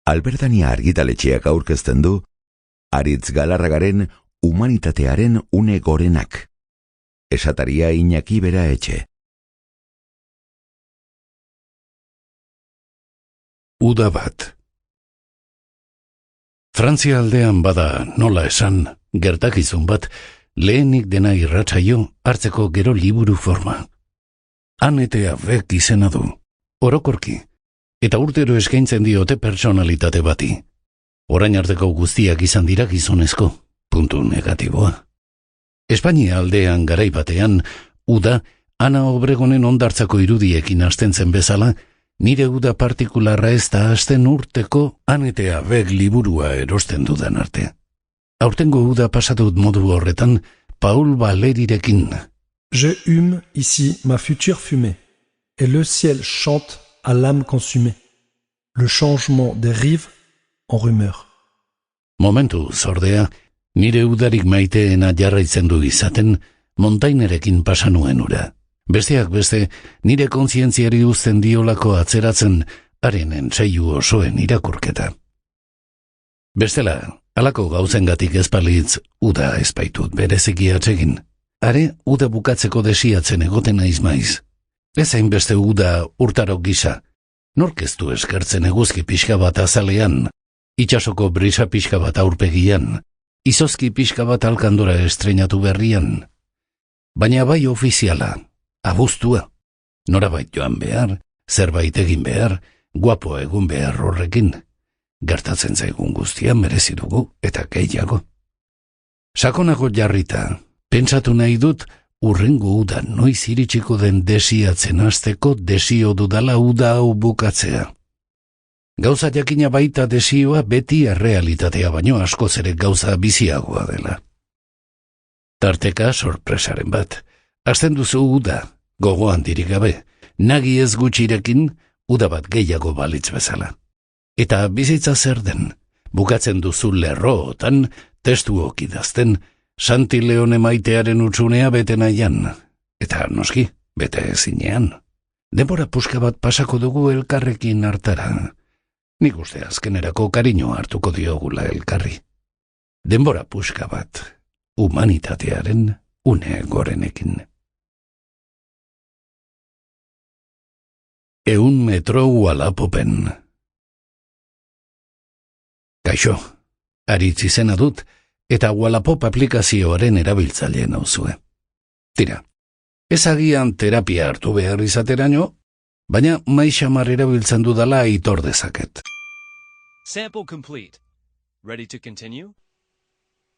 Albertania argitaletxeak aurkezten du Aritz Galarragaren Humanitatearen une gorenak. Esataria Iñaki Bera Etxe. Uda bat. Frantzia aldean bada nola esan, gertakizun bat, lehenik dena irratsaio hartzeko gero liburu forma. Anetea bek izena du, orokorki, eta urtero eskaintzen diote personalitate bati. Orain arteko guztiak izan dira gizonezko, puntu negatiboa. Espainia aldean garai batean, Uda, Ana Obregonen ondartzako irudiekin hasten zen bezala, nire uda partikularra ez da hasten urteko Anetea bek liburua erosten dudan arte. Aurtengo uda pasatut modu horretan, Paul Valerirekin. Je hume ici ma future fumée, et le ciel chante à l'âme consumée. Le changement des rives en rumeur. Momentu zordea, nire udarik maiteena jarraitzen du izaten, montainerekin pasanuen ura. Besteak beste, nire kontzientziari uzten diolako atzeratzen, haren entseiu osoen irakurketa. Bestela, halako gauzengatik ezpalitz, uda ezpaitut bereziki atsegin. Are, uda bukatzeko desiatzen egoten naiz maiz. Ez hainbeste uda urtaro gisa. Nork ez du eskertzen eguzki pixka bat azalean, itsasoko brisa pixka bat aurpegian, izozki pixka bat alkandora estreinatu berrian. Baina bai ofiziala, abuztua. Norabait joan behar, zerbait egin behar, guapo egun behar horrekin. Gertatzen zaigun guztia merezi dugu eta gehiago. Sakonago jarrita, pentsatu nahi dut, urrengo uda noiz iritsiko den desiatzen hasteko desio dudala uda hau bukatzea. Gauza jakina baita desioa beti errealitatea baino askoz ere gauza biziagoa dela. Tarteka sorpresaren bat. Hasten duzu uda, gogoan dirik gabe, nagi ez gutxirekin, uda bat gehiago balitz bezala. Eta bizitza zer den, bukatzen duzu lerrootan, testuok idazten, Santi Leone maitearen utsunea bete nahian, eta noski, bete ezinean. Denbora puska bat pasako dugu elkarrekin hartara. Nik uste azkenerako kariño hartuko diogula elkarri. Denbora puska bat, humanitatearen une gorenekin. 100 metro Walapopen. Kaixo, Aritz izena dut, eta Wallapop aplikazioaren erabiltzaileen nauzue. Tira, ezagian terapia hartu behar izateraino, baina maixamar erabiltzen dudala aitor dezaket. Sample complete. Ready to continue?